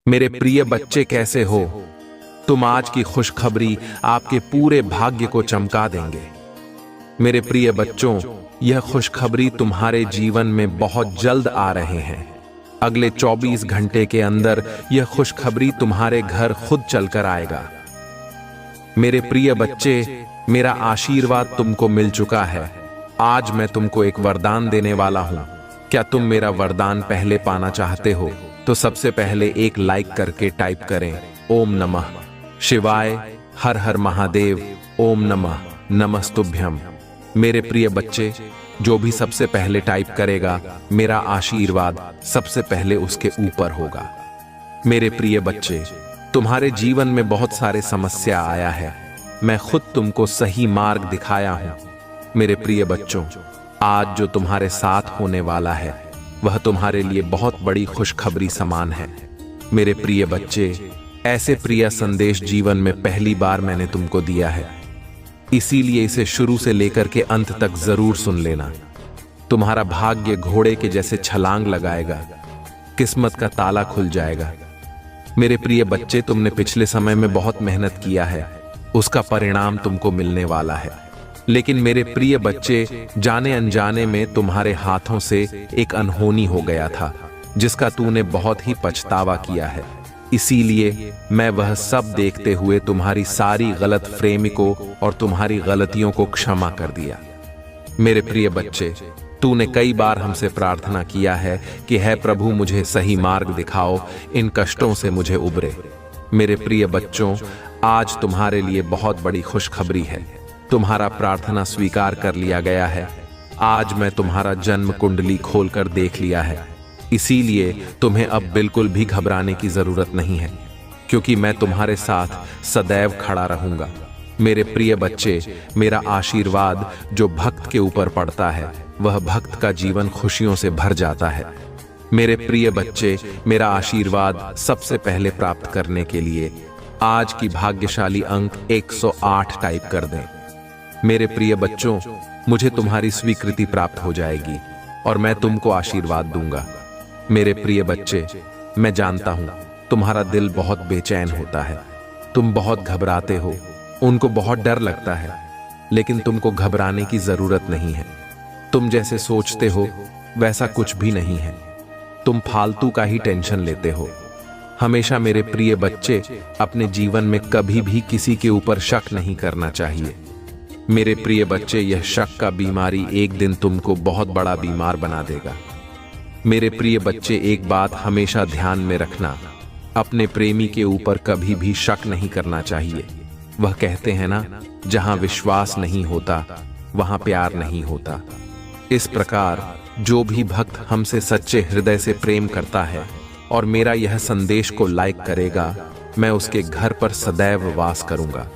मेरे प्रिय बच्चे कैसे हो? तुम आज की खुशखबरी आपके पूरे भाग्य को चमका देंगे। मेरे प्रिय बच्चों, यह खुशखबरी तुम्हारे जीवन में बहुत जल्द आ रहे हैं। अगले 24 घंटे के अंदर यह खुशखबरी तुम्हारे घर खुद चलकर आएगा। मेरे प्रिय बच्चे, मेरा आशीर्वाद तुमको मिल चुका है। आज मैं तुमको एक वरदान देने वाला हूं। क्या तुम मेरा वरदान पहले पाना चाहते हो? तो सबसे पहले एक लाइक करके टाइप करें ओम नमः शिवाय, हर हर महादेव, ओम नमः नमस्तुभ्यम। मेरे प्रिय बच्चे, जो भी सबसे पहले टाइप करेगा, मेरा आशीर्वाद सबसे पहले उसके ऊपर होगा। मेरे प्रिय बच्चे, तुम्हारे जीवन में बहुत सारे समस्या आया है। मैं खुद तुमको सही मार्ग दिखाया हूं। मेरे प्रिय बच्चों, आज जो तुम्हारे साथ होने वाला है वह तुम्हारे लिए बहुत बड़ी खुशखबरी समान है। मेरे प्रिय बच्चे, ऐसे प्रिय संदेश जीवन में पहली बार मैंने तुमको दिया है, इसीलिए इसे शुरू से लेकर के अंत तक जरूर सुन लेना। तुम्हारा भाग्य घोड़े के जैसे छलांग लगाएगा, किस्मत का ताला खुल जाएगा। मेरे प्रिय बच्चे, तुमने पिछले समय में बहुत मेहनत किया है, उसका परिणाम तुमको मिलने वाला है। लेकिन मेरे प्रिय बच्चे, जाने अनजाने में तुम्हारे हाथों से एक अनहोनी हो गया था, जिसका तूने बहुत ही पछतावा किया है। इसीलिए मैं वह सब देखते हुए तुम्हारी सारी गलत फहमी को और तुम्हारी गलतियों को क्षमा कर दिया। मेरे प्रिय बच्चे, तूने कई बार हमसे प्रार्थना किया है कि हे प्रभु, मुझे सही मार्ग दिखाओ, इन कष्टों से मुझे उबरे। मेरे प्रिय बच्चों, आज तुम्हारे लिए बहुत बड़ी खुशखबरी है। तुम्हारा प्रार्थना स्वीकार कर लिया गया है। आज मैं तुम्हारा जन्म कुंडली खोलकर देख लिया है, इसीलिए तुम्हें अब बिल्कुल भी घबराने की जरूरत नहीं है, क्योंकि मैं तुम्हारे साथ सदैव खड़ा रहूंगा। मेरे प्रिय बच्चे, मेरा आशीर्वाद जो भक्त के ऊपर पड़ता है, वह भक्त का जीवन खुशियों से भर जाता है। मेरे प्रिय बच्चे, मेरा आशीर्वाद सबसे पहले प्राप्त करने के लिए आज की भाग्यशाली अंक 108 टाइप कर दें। मेरे प्रिय बच्चों, मुझे तुम्हारी स्वीकृति प्राप्त हो जाएगी और मैं तुमको आशीर्वाद दूंगा। मेरे प्रिय बच्चे, मैं जानता हूं तुम्हारा दिल बहुत बेचैन होता है, तुम बहुत घबराते हो, उनको बहुत डर लगता है, लेकिन तुमको घबराने की जरूरत नहीं है। तुम जैसे सोचते हो वैसा कुछ भी नहीं है। तुम फालतू का ही टेंशन लेते हो। हमेशा मेरे प्रिय बच्चे, अपने जीवन में कभी भी किसी के ऊपर शक नहीं करना चाहिए। मेरे प्रिय बच्चे, यह शक का बीमारी एक दिन तुमको बहुत बड़ा बीमार बना देगा। मेरे प्रिय बच्चे, एक बात हमेशा ध्यान में रखना, अपने प्रेमी के ऊपर कभी भी शक नहीं करना चाहिए। वह कहते हैं ना, जहां विश्वास नहीं होता वहां प्यार नहीं होता। इस प्रकार जो भी भक्त हमसे सच्चे हृदय से प्रेम करता है और मेरा यह संदेश को लाइक करेगा, मैं उसके घर पर सदैव वास करूंगा।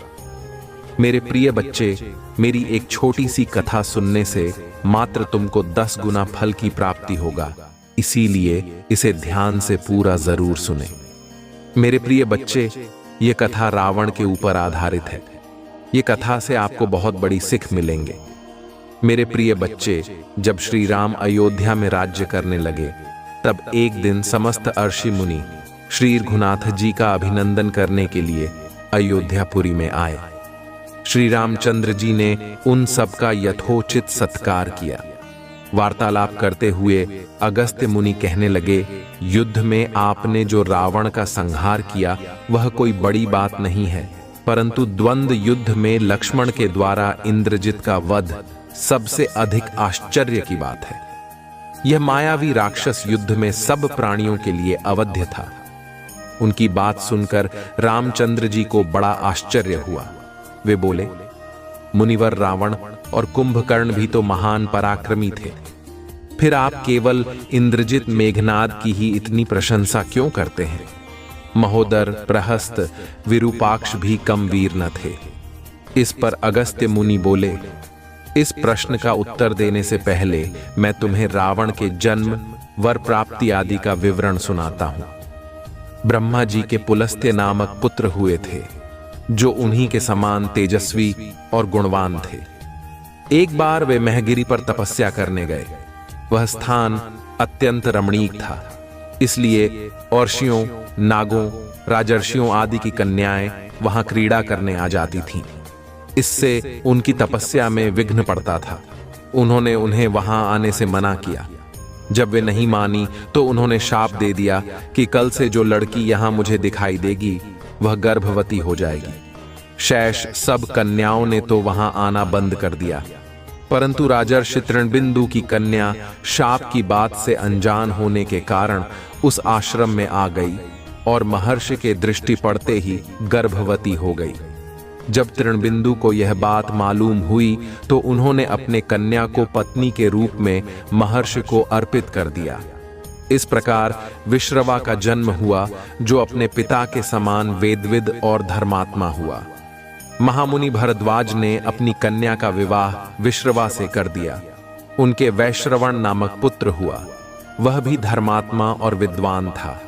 मेरे प्रिय बच्चे, मेरी एक छोटी सी कथा सुनने से मात्र तुमको 10 गुना फल की प्राप्ति होगा, इसीलिए इसे ध्यान से पूरा जरूर सुने। मेरे प्रिय बच्चे, ये कथा रावण के ऊपर आधारित है। ये कथा से आपको बहुत बड़ी सीख मिलेंगे। मेरे प्रिय बच्चे, जब श्री राम अयोध्या में राज्य करने लगे, तब एक दिन समस्त अर्षि मुनि श्री रघुनाथ जी का अभिनंदन करने के लिए अयोध्यापुरी में आए। श्री रामचंद्र जी ने उन सब का यथोचित सत्कार किया। वार्तालाप करते हुए अगस्त्य मुनि कहने लगे, युद्ध में आपने जो रावण का संहार किया वह कोई बड़ी बात नहीं है, परंतु द्वंद्व युद्ध में लक्ष्मण के द्वारा इंद्रजित का वध सबसे अधिक आश्चर्य की बात है। यह मायावी राक्षस युद्ध में सब प्राणियों के लिए अवध्य था। उनकी बात सुनकर रामचंद्र जी को बड़ा आश्चर्य हुआ। वे बोले, मुनिवर रावण और कुंभकर्ण भी तो महान पराक्रमी थे, फिर आप केवल इंद्रजित मेघनाद की ही इतनी प्रशंसा क्यों करते हैं? महोदर, प्रहस्त, विरूपाक्ष भी कम वीर न थे। इस पर अगस्त्य मुनि बोले, इस प्रश्न का उत्तर देने से पहले मैं तुम्हें रावण के जन्म, वर प्राप्ति आदि का विवरण सुनाता हूं। ब्रह्मा जी के पुलस्त्य नामक पुत्र हुए थे, जो उन्हीं के समान तेजस्वी और गुणवान थे। एक बार वे महगिरी पर तपस्या करने गए। वह स्थान अत्यंत रमणीक था। इसलिए अर्षियों, नागों, राजर्षियों आदि की कन्याएं वहां क्रीड़ा करने आ जाती थीं। इससे उनकी तपस्या में विघ्न पड़ता था। उन्होंने उन्हें वहां आने से मना किया। जब वे नहीं मानी तो उन्होंने शाप दे दिया कि कल से जो लड़की यहां मुझे दिखाई देगी वह गर्भवती हो जाएगी। शेष सब कन्याओं ने तो वहां आना बंद कर दिया, परंतु राजर्षि तृणबिंदु की कन्या शाप की बात से अनजान होने के कारण उस आश्रम में आ गई और महर्षि के दृष्टि पड़ते ही गर्भवती हो गई। जब तृणबिंदु को यह बात मालूम हुई तो उन्होंने अपने कन्या को पत्नी के रूप में महर्षि को अर्पित कर दिया। इस प्रकार विश्रवा का जन्म हुआ, जो अपने पिता के समान वेदविद और धर्मात्मा हुआ। महामुनि भरद्वाज ने अपनी कन्या का विवाह विश्रवा से कर दिया। उनके वैश्रवण नामक पुत्र हुआ। वह भी धर्मात्मा और विद्वान था।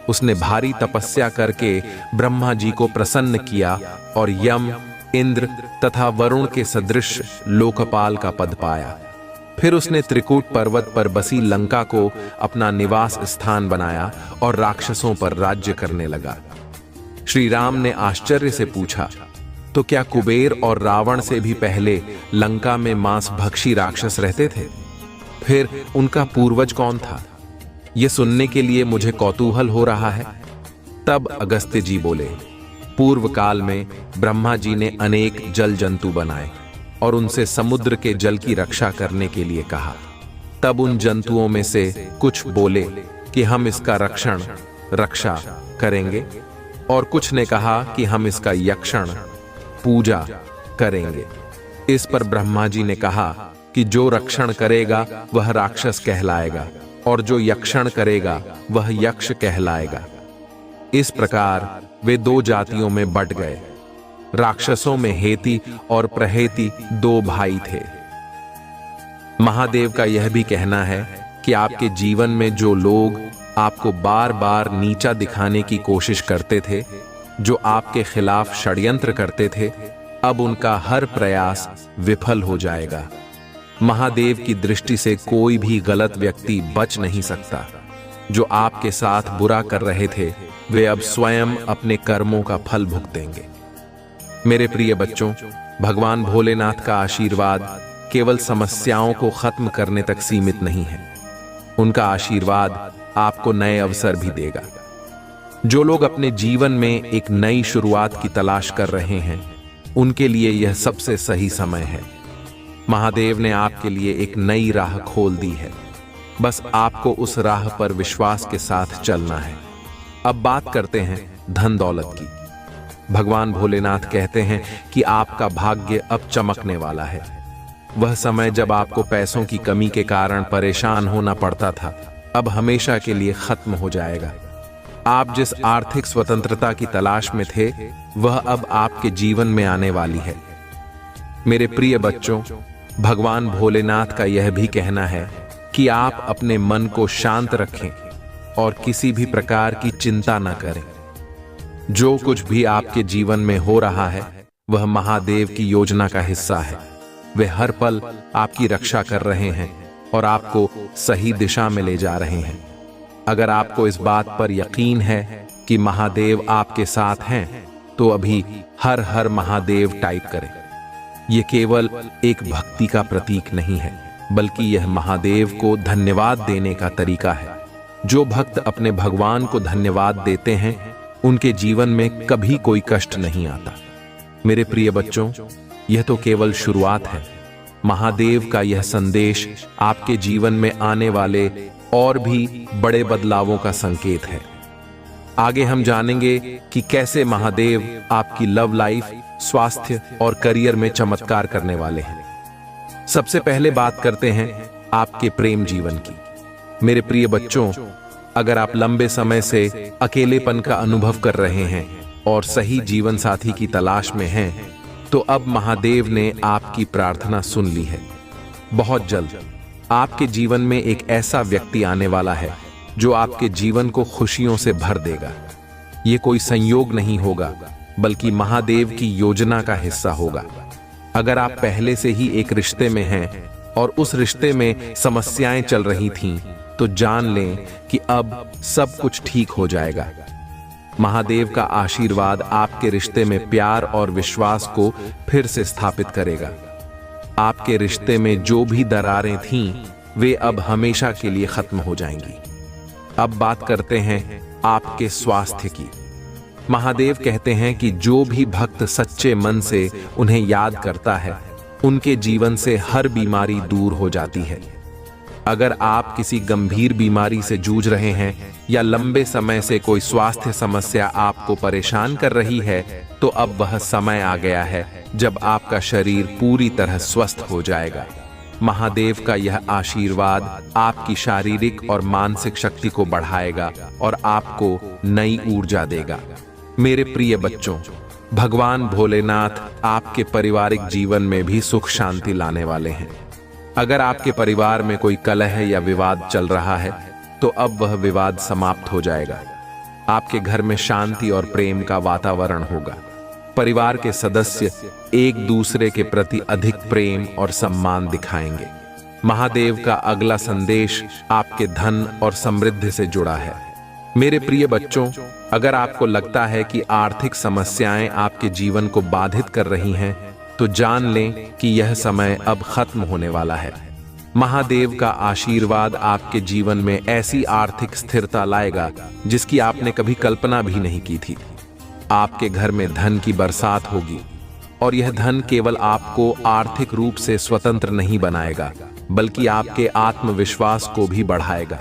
उसने भारी तपस्या करके ब्रह्मा जी को प्रसन्न किया और यम, इंद्र तथा वरुण के सदृश लोकपाल का पद पाया। फिर उसने त्रिकूट पर्वत पर बसी लंका को अपना निवास स्थान बनाया और राक्षसों पर राज्य करने लगा। श्री राम ने आश्चर्य से पूछा, तो क्या कुबेर और रावण से भी पहले लंका में मांस भक्षी राक्षस रहते थे? फिर उनका पूर्वज कौन था? यह सुनने के लिए मुझे कौतूहल हो रहा है। तब अगस्त्य जी बोले, पूर्व काल में ब्रह्मा जी ने अनेक जल जंतु बनाए और उनसे समुद्र के जल की रक्षा करने के लिए कहा। तब उन जंतुओं में से कुछ बोले कि हम इसका रक्षा करेंगे, और कुछ ने कहा कि हम इसका यक्षण पूजा करेंगे। इस पर ब्रह्मा जी ने कहा कि जो रक्षण करेगा वह राक्षस कहलाएगा और जो यक्षण करेगा वह यक्ष कहलाएगा। इस प्रकार वे दो जातियों में बंट गए। राक्षसों में हेति और प्रहेति दो भाई थे। महादेव का यह भी कहना है कि आपके जीवन में जो लोग आपको बार बार नीचा दिखाने की कोशिश करते थे, जो आपके खिलाफ षड्यंत्र करते थे, अब उनका हर प्रयास विफल हो जाएगा। महादेव की दृष्टि से कोई भी गलत व्यक्ति बच नहीं सकता। जो आपके साथ बुरा कर रहे थे वे अब स्वयं अपने कर्मों का फल भुगतेंगे। मेरे प्रिय बच्चों, भगवान भोलेनाथ का आशीर्वाद केवल समस्याओं को खत्म करने तक सीमित नहीं है। उनका आशीर्वाद आपको नए अवसर भी देगा। जो लोग अपने जीवन में एक नई शुरुआत की तलाश कर रहे हैं, उनके लिए यह सबसे सही समय है। महादेव ने आपके लिए एक नई राह खोल दी है। बस आपको उस राह पर विश्वास के साथ चलना है। अब बात करते हैं धन दौलत की। भगवान भोलेनाथ कहते हैं कि आपका भाग्य अब चमकने वाला है। वह समय जब आपको पैसों की कमी के कारण परेशान होना पड़ता था, अब हमेशा के लिए खत्म हो जाएगा। आप जिस आर्थिक स्वतंत्रता की तलाश में थे, वह अब आपके जीवन में आने वाली है। मेरे प्रिय बच्चों, भगवान भोलेनाथ का यह भी कहना है कि आप अपने मन को शांत रखें और किसी भी प्रकार की चिंता न करें। जो कुछ भी आपके जीवन में हो रहा है, वह महादेव की योजना का हिस्सा है। वे हर पल आपकी रक्षा कर रहे हैं और आपको सही दिशा में ले जा रहे हैं। अगर आपको इस बात पर यकीन है कि महादेव आपके साथ हैं, तो अभी हर हर महादेव टाइप करें। यह केवल एक भक्ति का प्रतीक नहीं है, बल्कि यह महादेव को धन्यवाद देने का तरीका है। जो भक्त अपने भगवान को धन्यवाद देते हैं, उनके जीवन में कभी कोई कष्ट नहीं आता। मेरे प्रिय बच्चों, यह तो केवल शुरुआत है। महादेव का यह संदेश आपके जीवन में आने वाले और भी बड़े बदलावों का संकेत है। आगे हम जानेंगे कि कैसे महादेव आपकी लव लाइफ, स्वास्थ्य और करियर में चमत्कार करने वाले हैं। सबसे पहले बात करते हैं आपके प्रेम जीवन की। मेरे प्रिय बच्चों, अगर आप लंबे समय से अकेलेपन का अनुभव कर रहे हैं और सही जीवन साथी की तलाश में हैं, तो अब महादेव ने आपकी प्रार्थना सुन ली है। बहुत जल्द आपके जीवन में एक ऐसा व्यक्ति आने वाला है जो आपके जीवन को खुशियों से भर देगा। ये कोई संयोग नहीं होगा, बल्कि महादेव की योजना का हिस्सा होगा। अगर आप पहले से ही एक रिश्ते में हैं और उस रिश्ते में समस्याएं चल रही थीं, तो जान लें कि अब सब कुछ ठीक हो जाएगा। महादेव का आशीर्वाद आपके रिश्ते में प्यार और विश्वास को फिर से स्थापित करेगा। आपके रिश्ते में जो भी दरारें थीं, वे अब हमेशा के लिए खत्म हो जाएंगी। अब बात करते हैं आपके स्वास्थ्य की। महादेव कहते हैं कि जो भी भक्त सच्चे मन से उन्हें याद करता है, उनके जीवन से हर बीमारी दूर हो जाती है। अगर आप किसी गंभीर बीमारी से जूझ रहे हैं या लंबे समय से कोई स्वास्थ्य समस्या आपको परेशान कर रही है, तो अब वह समय आ गया है जब आपका शरीर पूरी तरह स्वस्थ हो जाएगा। महादेव का यह आशीर्वाद आपकी शारीरिक और मानसिक शक्ति को बढ़ाएगा और आपको नई ऊर्जा देगा। मेरे प्रिय बच्चों, भगवान भोलेनाथ आपके पारिवारिक जीवन में भी सुख शांति लाने वाले हैं। अगर आपके परिवार में कोई कलह या विवाद चल रहा है, तो अब वह विवाद समाप्त हो जाएगा। आपके घर में शांति और प्रेम का वातावरण होगा। परिवार के सदस्य एक दूसरे के प्रति अधिक प्रेम और सम्मान दिखाएंगे। महादेव का अगला संदेश आपके धन और समृद्धि से जुड़ा है। मेरे प्रिय बच्चों, अगर आपको लगता है कि आर्थिक समस्याएं आपके जीवन को बाधित कर रही हैं, तो जान लें कि यह समय अब खत्म होने वाला है। महादेव का आशीर्वाद आपके जीवन में ऐसी आर्थिक स्थिरता लाएगा जिसकी आपने कभी कल्पना भी नहीं की थी। आपके घर में धन की बरसात होगी और यह धन केवल आपको आर्थिक रूप से स्वतंत्र नहीं बनाएगा, बल्कि आपके आत्मविश्वास को भी बढ़ाएगा।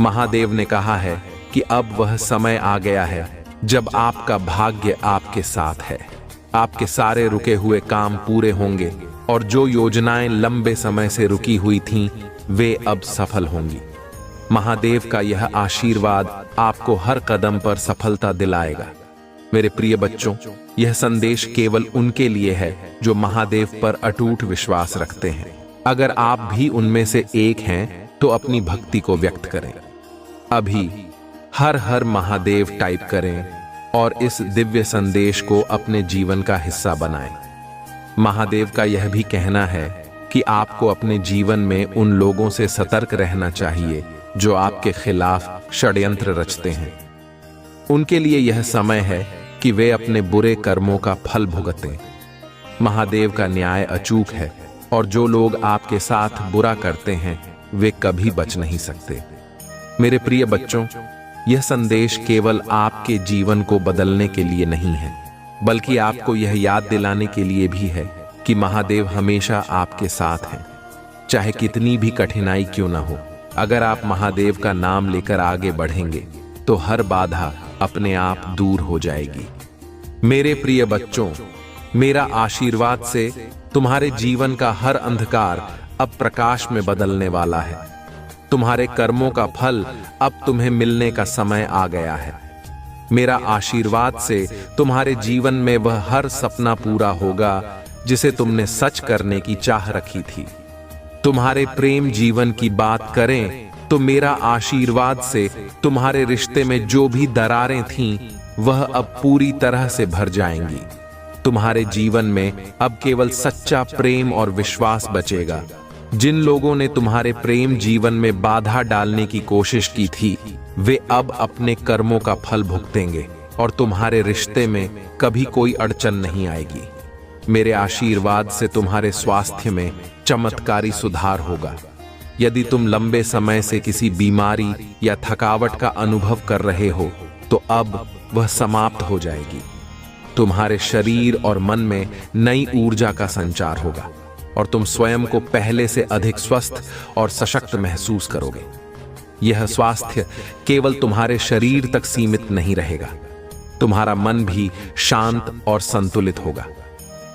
महादेव ने कहा है कि अब वह समय आ गया है जब आपका भाग्य आपके साथ है। आपके सारे रुके हुए काम पूरे होंगे और जो योजनाएं लंबे समय से रुकी हुई थीं, वे अब सफल होंगी। महादेव का यह आशीर्वाद आपको हर कदम पर सफलता दिलाएगा। मेरे प्रिय बच्चों, यह संदेश केवल उनके लिए है जो महादेव पर अटूट विश्वास रखते हैं। अगर आप भी उनमें से एक हैं, तो अपनी भक्ति को व्यक्त करें। अभी हर हर महादेव टाइप करें और इस दिव्य संदेश को अपने जीवन का हिस्सा बनाएं। महादेव का यह भी कहना है कि आपको अपने जीवन में उन लोगों से सतर्क रहना चाहिए जो आपके खिलाफ षड्यंत्र रचते हैं। उनके लिए यह समय है कि वे अपने बुरे कर्मों का फल भुगतें। महादेव का न्याय अचूक है और जो लोग आपके साथ बुरा करते हैं, वे कभी बच नहीं सकते। मेरे प्रिय बच्चों, यह संदेश केवल आपके जीवन को बदलने के लिए नहीं है, बल्कि आपको यह याद दिलाने के लिए भी है कि महादेव हमेशा आपके साथ हैं, चाहे कितनी भी कठिनाई क्यों न हो। अगर आप महादेव का नाम लेकर आगे बढ़ेंगे, तो हर बाधा अपने आप दूर हो जाएगी। मेरे प्रिय बच्चों, मेरा आशीर्वाद से तुम्हारे जीवन का हर अंधकार अब प्रकाश में बदलने वाला है। तुम्हारे कर्मों का फल अब तुम्हें मिलने का समय आ गया है। मेरा आशीर्वाद से तुम्हारे जीवन में वह हर सपना पूरा होगा जिसे तुमने सच करने की चाह रखी थी। तुम्हारे प्रेम जीवन की बात करें तो मेरा आशीर्वाद से तुम्हारे रिश्ते में जो भी दरारें थीं, वह अब पूरी तरह से भर जाएंगी। तुम्हारे जीवन में अब केवल सच्चा प्रेम और विश्वास बचेगा। जिन लोगों ने तुम्हारे प्रेम जीवन में बाधा डालने की कोशिश की थी, वे अब अपने कर्मों का फल भुगतेंगे और तुम्हारे रिश्ते में कभी कोई अड़चन नहीं आएगी। मेरे आशीर्वाद से तुम्हारे स्वास्थ्य में चमत्कारी सुधार होगा। यदि तुम लंबे समय से किसी बीमारी या थकावट का अनुभव कर रहे हो, तो अब वह समाप्त हो जाएगी। तुम्हारे शरीर और मन में नई ऊर्जा का संचार होगा और तुम स्वयं को पहले से अधिक स्वस्थ और सशक्त महसूस करोगे। यह स्वास्थ्य केवल तुम्हारे शरीर तक सीमित नहीं रहेगा, तुम्हारा मन भी शांत और संतुलित होगा।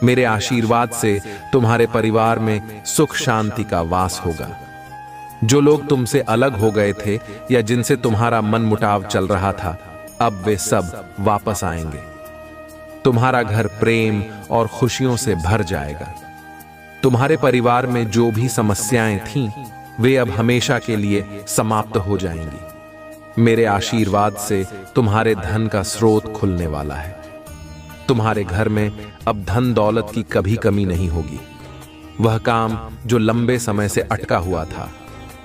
मेरे आशीर्वाद से तुम्हारे परिवार में सुख शांति का वास होगा। जो लोग तुमसे अलग हो गए थे या जिनसे तुम्हारा मन मुटाव चल रहा था, अब वे सब वापस आएंगे। तुम्हारा घर प्रेम और खुशियों से भर जाएगा। तुम्हारे परिवार में जो भी समस्याएं थीं, वे अब हमेशा के लिए समाप्त हो जाएंगी। मेरे आशीर्वाद से तुम्हारे धन का स्रोत खुलने वाला है। तुम्हारे घर में अब धन दौलत की कभी कमी नहीं होगी। वह काम जो लंबे समय से अटका हुआ था,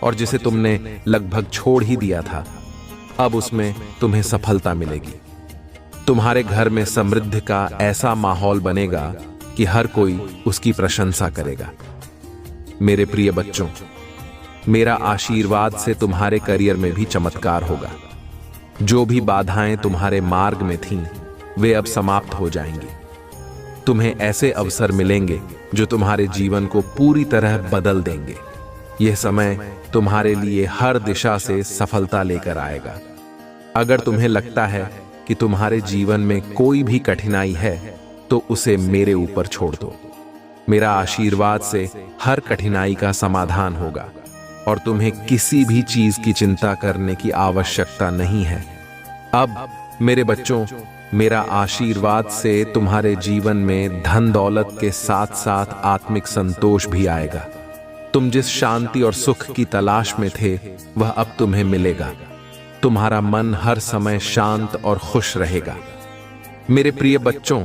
और जिसे तुमने लगभग छोड़ ही दिया था, अब उसमें तुम्हें सफलता मिलेगी। तुम्हारे घर में समृद्धि का ऐसा माहौल बनेगा कि हर कोई उसकी प्रशंसा करेगा। मेरे प्रिय बच्चों, मेरा आशीर्वाद से तुम्हारे करियर में भी चमत्कार होगा। जो भी बाधाएं तुम्हारे मार्ग में थीं, वे अब समाप्त हो जाएंगी। तुम्हें ऐसे अवसर मिलेंगे जो तुम्हारे जीवन को पूरी तरह बदल देंगे। यह समय तुम्हारे लिए हर दिशा से सफलता लेकर आएगा। अगर तुम्हें लगता है कि तुम्हारे जीवन में कोई भी कठिनाई है, तो उसे मेरे ऊपर छोड़ दो। मेरा आशीर्वाद से हर कठिनाई का समाधान होगा और तुम्हें किसी भी चीज की चिंता करने की आवश्यकता नहीं है। अब मेरे बच्चों, मेरा आशीर्वाद से तुम्हारे जीवन में धन दौलत के साथ साथ आत्मिक संतोष भी आएगा। तुम जिस शांति और सुख की तलाश में थे, वह अब तुम्हें मिलेगा। तुम्हारा मन हर समय शांत और खुश रहेगा। मेरे प्रिय बच्चों,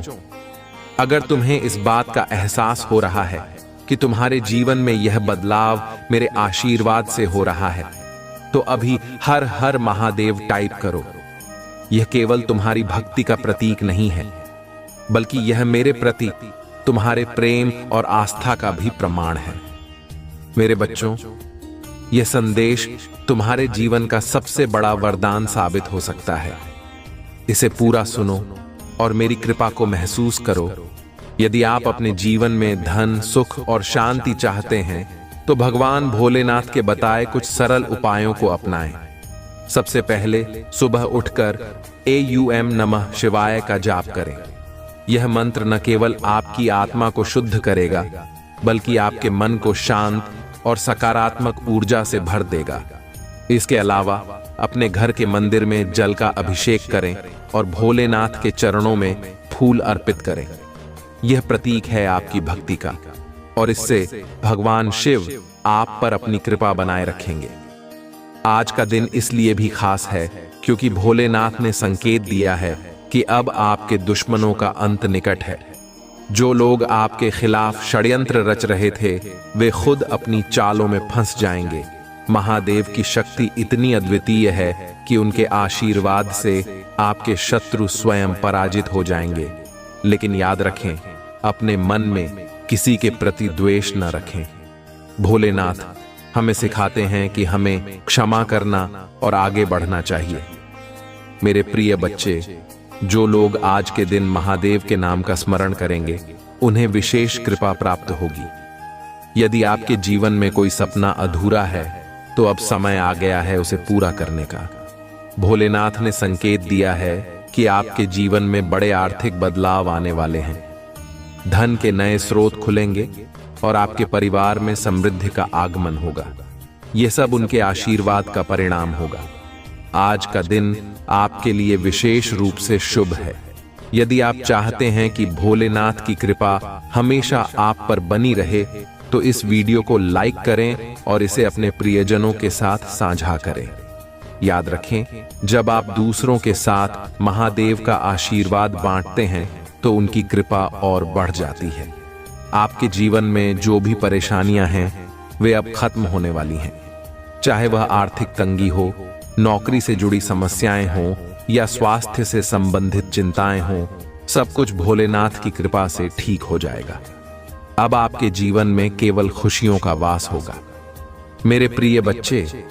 अगर तुम्हें इस बात का एहसास हो रहा है कि तुम्हारे जीवन में यह बदलाव मेरे आशीर्वाद से हो रहा है, तो अभी हर हर महादेव टाइप करो। यह केवल तुम्हारी भक्ति का प्रतीक नहीं है, बल्कि यह मेरे प्रति तुम्हारे प्रेम और आस्था का भी प्रमाण है। मेरे बच्चों, यह संदेश तुम्हारे जीवन का सबसे बड़ा वरदान साबित हो सकता है। इसे पूरा सुनो और मेरी कृपा को महसूस करो। यदि आप अपने जीवन में धन, सुख और शांति चाहते हैं, तो भगवान भोलेनाथ के बताए कुछ सरल उपायों को अपनाएं। सबसे पहले सुबह उठकर AUM नमः शिवाय का जाप करें। यह मंत्र न केवल आपकी आत्मा को शुद्ध करेगा, बल्कि आपके मन को शांत और सकारात्मक ऊर्जा से भर देगा। इसके अलावा अपने घर के मंदिर में जल का अभिषेक करें और भोलेनाथ के चरणों में फूल अर्पित करें। यह प्रतीक है आपकी भक्ति का, और इससे भगवान शिव आप पर अपनी कृपा बनाए रखेंगे। आज का दिन इसलिए भी खास है क्योंकि भोलेनाथ ने संकेत दिया है कि अब आपके दुश्मनों का अंत निकट है। जो लोग आपके खिलाफ षड्यंत्र रच रहे थे, वे खुद अपनी चालों में फंस जाएंगे। महादेव की शक्ति इतनी अद्वितीय है कि उनके आशीर्वाद से आपके शत्रु स्वयं पराजित हो जाएंगे। लेकिन याद रखें, अपने मन में किसी के प्रति द्वेष न रखें। भोलेनाथ हमें सिखाते हैं कि हमें क्षमा करना और आगे बढ़ना चाहिए। मेरे प्रिय बच्चे, जो लोग आज के दिन महादेव के नाम का स्मरण करेंगे, उन्हें विशेष कृपा प्राप्त होगी। यदि आपके जीवन में कोई सपना अधूरा है, तो अब समय आ गया है उसे पूरा करने का। भोलेनाथ ने संकेत दिया है कि आपके जीवन में बड़े आर्थिक बदलाव आने वाले हैं। धन के नए स्रोत खुलेंगे और आपके परिवार में समृद्धि का आगमन होगा। यह सब उनके आशीर्वाद का परिणाम होगा। आज का दिन आपके लिए विशेष रूप से शुभ है। यदि आप चाहते हैं कि भोलेनाथ की कृपा हमेशा आप पर बनी रहे, तो इस वीडियो को लाइक करें और इसे अपने प्रियजनों के साथ साझा करें। याद रखें, जब आप दूसरों के साथ महादेव का आशीर्वाद बांटते हैं, तो उनकी कृपा और बढ़ जाती है। आपके जीवन में जो भी परेशानियां हैं, वे अब खत्म होने वाली हैं। चाहे वह आर्थिक तंगी हो, नौकरी से जुड़ी समस्याएं हों या स्वास्थ्य से संबंधित चिंताएं हों, सब कुछ भोलेनाथ की कृपा से ठीक हो जाएगा। अब आपके जीवन में केवल खुशियों का वास होगा। मेरे प्रिय बच्चे,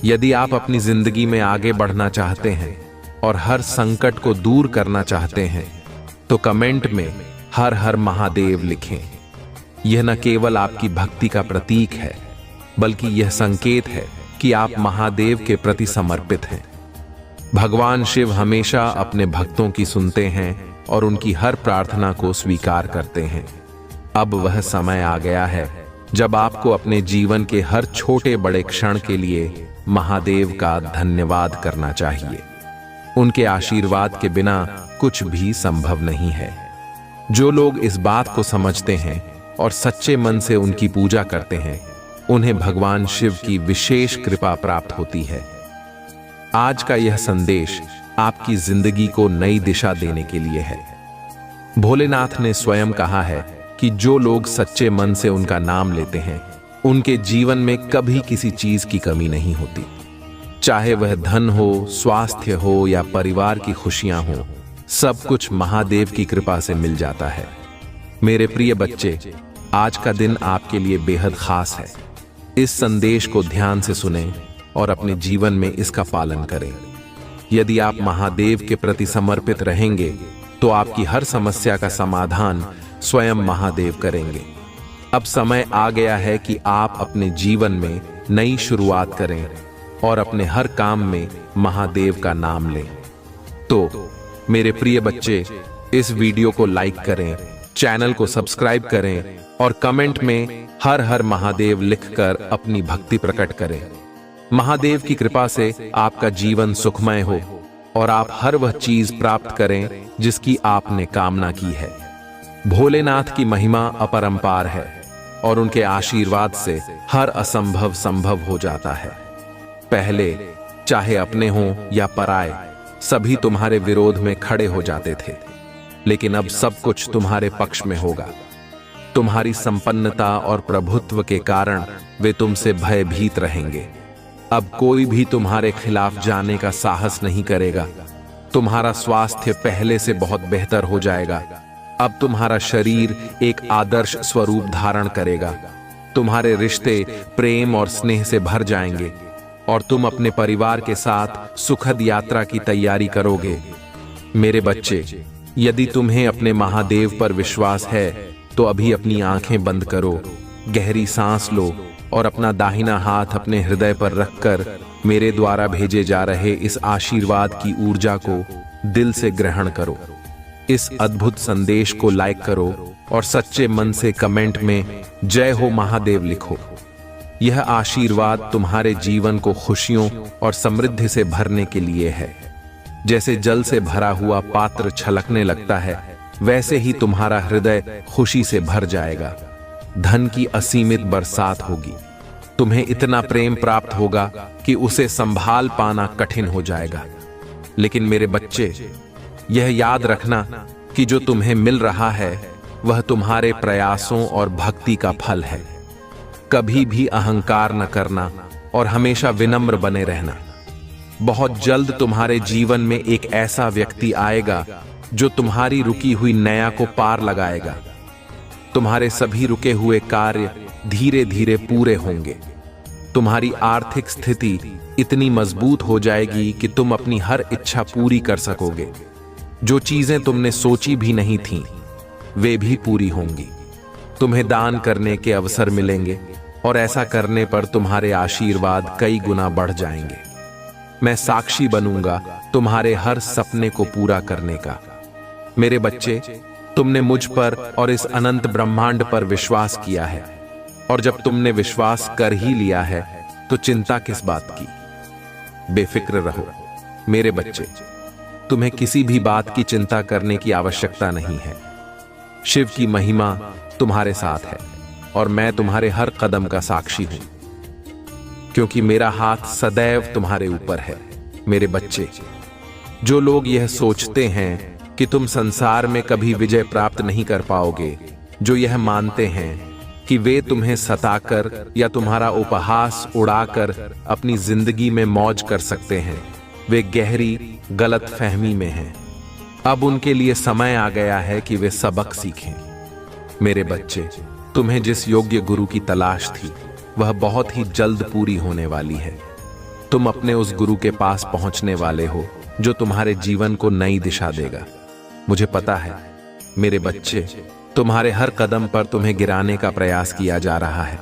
यदि आप अपनी जिंदगी में आगे बढ़ना चाहते हैं और हर संकट को दूर करना चाहते हैं, तो कमेंट में हर हर महादेव लिखें। यह न केवल आपकी भक्ति का प्रतीक है, बल्कि यह संकेत है कि आप महादेव के प्रति समर्पित हैं। भगवान शिव हमेशा अपने भक्तों की सुनते हैं और उनकी हर प्रार्थना को स्वीकार करते हैं। अब वह समय आ गया है जब आपको अपने जीवन के हर छोटे बड़े क्षण के लिए महादेव का धन्यवाद करना चाहिए। उनके आशीर्वाद के बिना कुछ भी संभव नहीं है। जो लोग इस बात को समझते हैं और सच्चे मन से उनकी पूजा करते हैं, उन्हें भगवान शिव की विशेष कृपा प्राप्त होती है। आज का यह संदेश आपकी जिंदगी को नई दिशा देने के लिए है। भोलेनाथ ने स्वयं कहा है कि जो लोग सच्चे मन से उनका नाम लेते हैं, उनके जीवन में कभी किसी चीज की कमी नहीं होती। चाहे वह धन हो, स्वास्थ्य हो या परिवार की खुशियां हो, सब कुछ महादेव की कृपा से मिल जाता है। मेरे प्रिय बच्चे, आज का दिन आपके लिए बेहद खास है। इस संदेश को ध्यान से सुनें और अपने जीवन में इसका पालन करें। यदि आप महादेव के प्रति समर्पित रहेंगे तो आपकी हर समस्या का समाधान स्वयं महादेव करेंगे। अब समय आ गया है कि आप अपने जीवन में नई शुरुआत करें और अपने हर काम में महादेव का नाम लें। तो मेरे प्रिय बच्चे, इस वीडियो को लाइक करें, चैनल को सब्सक्राइब करें और कमेंट में हर हर महादेव लिखकर अपनी भक्ति प्रकट करें। महादेव की कृपा से आपका जीवन सुखमय हो और आप हर वह चीज प्राप्त करें जिसकी आपने कामना की है। भोलेनाथ की महिमा अपरंपार है और उनके आशीर्वाद से हर असंभव संभव हो जाता है। पहले चाहे अपने हों या पराए, सभी तुम्हारे विरोध में खड़े हो जाते थे, लेकिन अब सब कुछ तुम्हारे पक्ष में होगा। तुम्हारी संपन्नता और प्रभुत्व के कारण वे तुमसे भयभीत रहेंगे। अब कोई भी तुम्हारे खिलाफ जाने का साहस नहीं करेगा। तुम्हारा स्वास्थ्य पहले से बहुत बेहतर हो जाएगा। अब तुम्हारा शरीर एक आदर्श स्वरूप धारण करेगा। तुम्हारे रिश्ते प्रेम और स्नेह से भर जाएंगे और तुम अपने परिवार के साथ सुखद यात्रा की तैयारी करोगे। मेरे बच्चे, यदि तुम्हें अपने महादेव पर विश्वास है तो अभी अपनी आंखें बंद करो, गहरी सांस लो और अपना दाहिना हाथ अपने हृदय पर रखकर मेरे द्वारा भेजे जा रहे इस आशीर्वाद की ऊर्जा को दिल से ग्रहण करो। इस अद्भुत संदेश को लाइक करो और सच्चे मन से कमेंट में जय हो महादेव लिखो। यह आशीर्वाद तुम्हारे जीवन को खुशियों और समृद्धि से भरने के लिए है। जैसे जल से भरा हुआ पात्र छलकने लगता है, वैसे ही तुम्हारा हृदय खुशी से भर जाएगा। धन की असीमित बरसात होगी। तुम्हें इतना प्रेम प्राप्त होगा कि उसे संभाल पाना कठिन हो जाएगा। लेकिन मेरे बच्चे, यह याद रखना कि जो तुम्हें मिल रहा है वह तुम्हारे प्रयासों और भक्ति का फल है। कभी भी अहंकार न करना और हमेशा विनम्र बने रहना। बहुत जल्द तुम्हारे जीवन में एक ऐसा व्यक्ति आएगा जो तुम्हारी रुकी हुई नैया को पार लगाएगा। तुम्हारे सभी रुके हुए कार्य धीरे धीरे पूरे होंगे। तुम्हारी आर्थिक स्थिति इतनी मजबूत हो जाएगी कि तुम अपनी हर इच्छा पूरी कर सकोगे। जो चीजें तुमने सोची भी नहीं थीं, वे भी पूरी होंगी। तुम्हें दान करने के अवसर मिलेंगे और ऐसा करने पर तुम्हारे आशीर्वाद कई गुना बढ़ जाएंगे। मैं साक्षी बनूंगा तुम्हारे हर सपने को पूरा करने का। मेरे बच्चे, तुमने मुझ पर और इस अनंत ब्रह्मांड पर विश्वास किया है, और जब तुमने विश्वास कर ही लिया है तो चिंता किस बात की। बेफिक्र रहो मेरे बच्चे, तुम्हें किसी भी बात की चिंता करने की आवश्यकता नहीं है। शिव की महिमा तुम्हारे साथ है और मैं तुम्हारे हर कदम का साक्षी हूं, क्योंकि मेरा हाथ सदैव तुम्हारे ऊपर है। मेरे बच्चे, जो लोग यह सोचते हैं कि तुम संसार में कभी विजय प्राप्त नहीं कर पाओगे, जो यह मानते हैं कि वे तुम्हें सताकर या तुम्हारा उपहास उड़ाकर अपनी जिंदगी में मौज कर सकते हैं, वे गहरी गलत फहमी में हैं। अब उनके लिए समय आ गया है कि वे सबक सीखें। मेरे बच्चे, तुम्हें जिस योग्य गुरु की तलाश थी वह बहुत ही जल्द पूरी होने वाली है। तुम अपने उस गुरु के पास पहुंचने वाले हो जो तुम्हारे जीवन को नई दिशा देगा। मुझे पता है मेरे बच्चे, तुम्हारे हर कदम पर तुम्हें गिराने का प्रयास किया जा रहा है।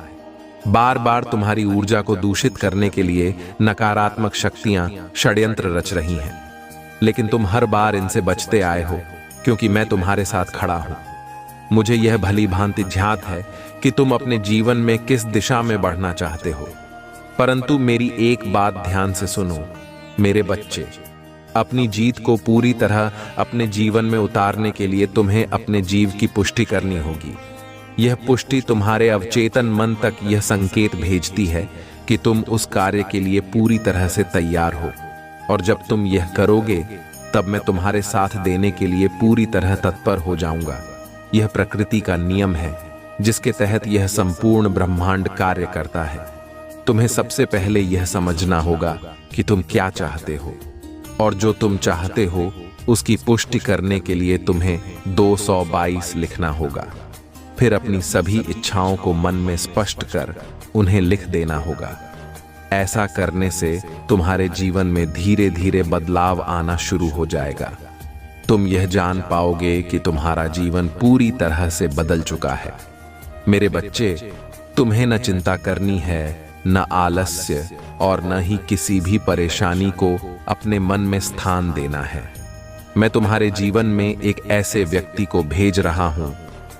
बार बार तुम्हारी ऊर्जा को दूषित करने के लिए नकारात्मक शक्तियां षड्यंत्र रच रही हैं, लेकिन तुम हर बार इनसे बचते आए हो क्योंकि मैं तुम्हारे साथ खड़ा हूं। मुझे यह भली भांति ज्ञात है कि तुम अपने जीवन में किस दिशा में बढ़ना चाहते हो, परंतु मेरी एक बात ध्यान से सुनो मेरे बच्चे। अपनी जीत को पूरी तरह अपने जीवन में उतारने के लिए तुम्हें अपने जीव की पुष्टि करनी होगी। यह पुष्टि तुम्हारे अवचेतन मन तक यह संकेत भेजती है कि तुम उस कार्य के लिए पूरी तरह से तैयार हो, और जब तुम यह करोगे तब मैं तुम्हारे साथ देने के लिए पूरी तरह तत्पर हो जाऊंगा। यह प्रकृति का नियम है जिसके तहत यह संपूर्ण ब्रह्मांड कार्य करता है। तुम्हें सबसे पहले यह समझना होगा कि तुम क्या चाहते हो, और जो तुम चाहते हो उसकी पुष्टि करने के लिए तुम्हें 222 लिखना होगा। फिर अपनी सभी इच्छाओं को मन में स्पष्ट कर उन्हें लिख देना होगा। ऐसा करने से तुम्हारे जीवन में धीरे धीरे बदलाव आना शुरू हो जाएगा। तुम यह जान पाओगे कि तुम्हारा जीवन पूरी तरह से बदल चुका है। मेरे बच्चे, तुम्हें न चिंता करनी है, न आलस्य, और न ही किसी भी परेशानी को अपने मन में स्थान देना है। मैं तुम्हारे जीवन में एक ऐसे व्यक्ति को भेज रहा हूं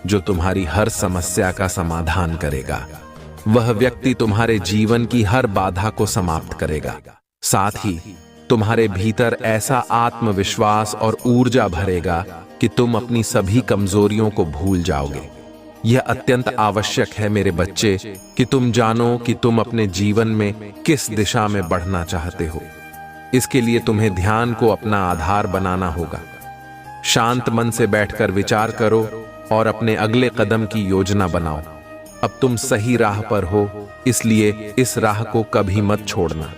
जो तुम्हारी हर समस्या का समाधान करेगा। वह व्यक्ति तुम्हारे जीवन की हर बाधा को समाप्त करेगा। साथ ही तुम्हारे भीतर ऐसा आत्मविश्वास और ऊर्जा भरेगा कि तुम अपनी सभी कमजोरियों को भूल जाओगे। यह अत्यंत आवश्यक है मेरे बच्चे कि तुम जानो कि तुम अपने जीवन में किस दिशा में बढ़ना चाहते हो। इसके लिए तुम्हें ध्यान को अपना आधार बनाना होगा। शांत मन से बैठकर विचार करो और अपने अगले कदम की योजना बनाओ। अब तुम सही राह पर हो, इसलिए इस राह को कभी मत छोड़ना।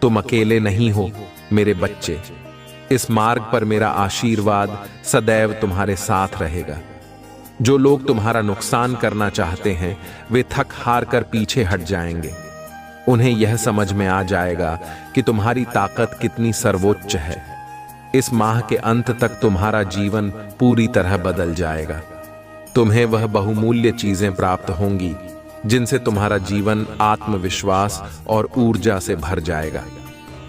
तुम अकेले नहीं हो मेरे बच्चे। इस मार्ग पर मेरा आशीर्वाद सदैव तुम्हारे साथ रहेगा। जो लोग तुम्हारा नुकसान करना चाहते हैं वे थक हार कर पीछे हट जाएंगे। उन्हें यह समझ में आ जाएगा कि तुम्हारी ताकत कितनी सर्वोच्च है। इस माह के अंत तक तुम्हारा जीवन पूरी तरह बदल जाएगा। तुम्हें वह बहुमूल्य चीजें प्राप्त होंगी जिनसे तुम्हारा जीवन आत्मविश्वास और ऊर्जा से भर जाएगा।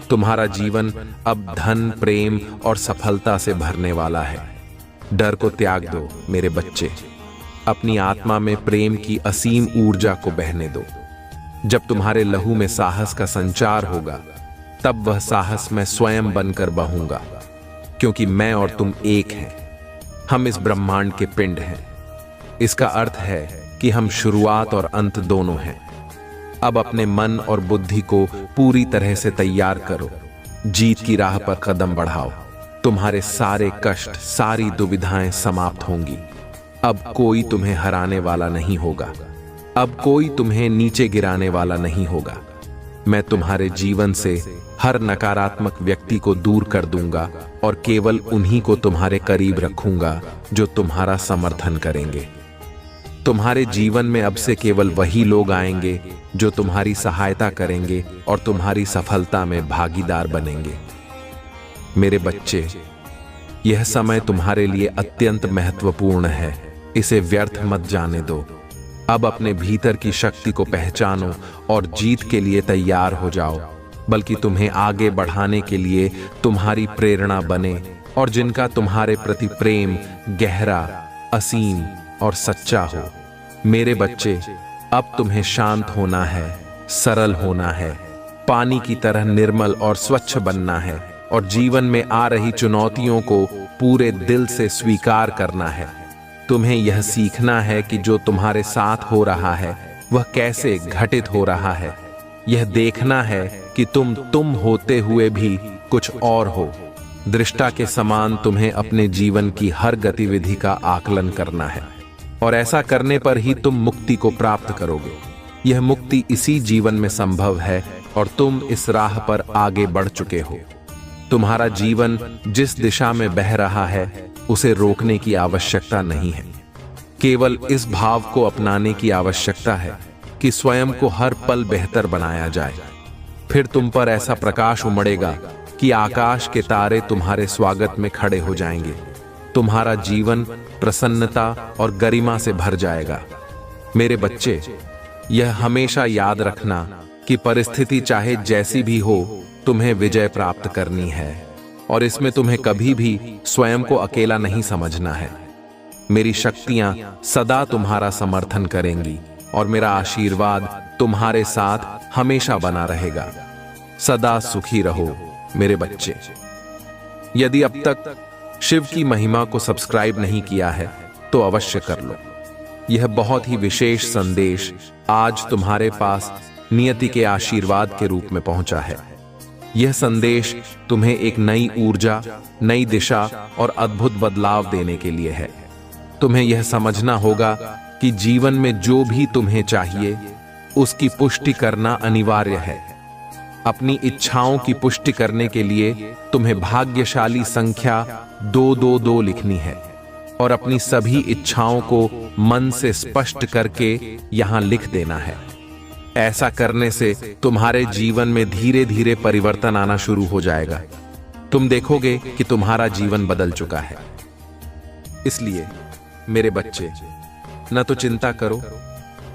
तुम्हारा जीवन अब धन, प्रेम और सफलता से भरने वाला है। डर को त्याग दो मेरे बच्चे। अपनी आत्मा में प्रेम की असीम ऊर्जा को बहने दो। जब तुम्हारे लहू में साहस का संचार होगा तब वह साहस मैं स्वयं बनकर बहूंगा, क्योंकि मैं और तुम एक हैं। हम इस ब्रह्मांड के पिंड हैं। इसका अर्थ है कि हम शुरुआत और अंत दोनों हैं। अब अपने मन और बुद्धि को पूरी तरह से तैयार करो। जीत की राह पर कदम बढ़ाओ। तुम्हारे सारे कष्ट, सारी दुविधाएं समाप्त होंगी। अब कोई तुम्हें हराने वाला नहीं होगा। अब कोई तुम्हें नीचे गिराने वाला नहीं होगा। मैं तुम्हारे जीवन से हर नकारात्मक व्यक्ति को दूर कर दूंगा और केवल उन्हीं को तुम्हारे करीब रखूंगा जो तुम्हारा समर्थन करेंगे। तुम्हारे जीवन में अब से केवल वही लोग आएंगे जो तुम्हारी सहायता करेंगे और तुम्हारी सफलता में भागीदार बनेंगे। मेरे बच्चे, यह समय तुम्हारे लिए अत्यंत महत्वपूर्ण है। इसे व्यर्थ मत जाने दो। अब अपने भीतर की शक्ति को पहचानो और जीत के लिए तैयार हो जाओ। बल्कि तुम्हें आगे बढ़ाने के लिए तुम्हारी प्रेरणा बने और जिनका तुम्हारे प्रति प्रेम गहरा, असीम और सच्चा हो। मेरे बच्चे, अब तुम्हें शांत होना है, सरल होना है, पानी की तरह निर्मल और स्वच्छ बनना है और जीवन में आ रही चुनौतियों को पूरे दिल से स्वीकार करना है। तुम्हें यह सीखना है कि जो तुम्हारे साथ हो रहा है वह कैसे घटित हो रहा है। यह देखना है कि तुम होते हुए भी कुछ और हो। दृष्टा के समान तुम्हें अपने जीवन की हर गतिविधि का आकलन करना है और ऐसा करने पर ही तुम मुक्ति को प्राप्त करोगे। यह मुक्ति इसी जीवन में संभव है और तुम इस राह पर आगे बढ़ चुके हो। तुम्हारा जीवन जिस दिशा में बह रहा है उसे रोकने की आवश्यकता नहीं है। केवल इस भाव को अपनाने की आवश्यकता है कि स्वयं को हर पल बेहतर बनाया जाए। फिर तुम पर ऐसा प्रकाश उमड़ेगा कि आकाश के तारे तुम्हारे स्वागत में खड़े हो जाएंगे। तुम्हारा जीवन प्रसन्नता और गरिमा से भर जाएगा। मेरे बच्चे, यह हमेशा याद रखना कि परिस्थिति चाहे जैसी भी हो, तुम्हें विजय प्राप्त करनी है और इसमें तुम्हें कभी भी स्वयं को अकेला नहीं समझना है। मेरी शक्तियां सदा तुम्हारा समर्थन करेंगी और मेरा आशीर्वाद तुम्हारे साथ हमेशा बना रहेगा। सदा सुखी रहो मेरे बच्चे। यदि अब तक शिव की महिमा को सब्सक्राइब नहीं किया है तो अवश्य कर लो। यह बहुत ही विशेष संदेश आज तुम्हारे पास नियति के आशीर्वाद के रूप में पहुंचा है। यह संदेश तुम्हें एक नई ऊर्जा, नई दिशा और अद्भुत बदलाव देने के लिए है। तुम्हें यह समझना होगा कि जीवन में जो भी तुम्हें चाहिए उसकी पुष्टि करना अनिवार्य है। अपनी इच्छाओं की पुष्टि करने के लिए तुम्हें भाग्यशाली संख्या 222 लिखनी है और अपनी सभी इच्छाओं को मन से स्पष्ट करके यहां लिख देना है। ऐसा करने से तुम्हारे जीवन में धीरे धीरे परिवर्तन आना शुरू हो जाएगा। तुम देखोगे कि तुम्हारा जीवन बदल चुका है। इसलिए मेरे बच्चे, न तो चिंता करो,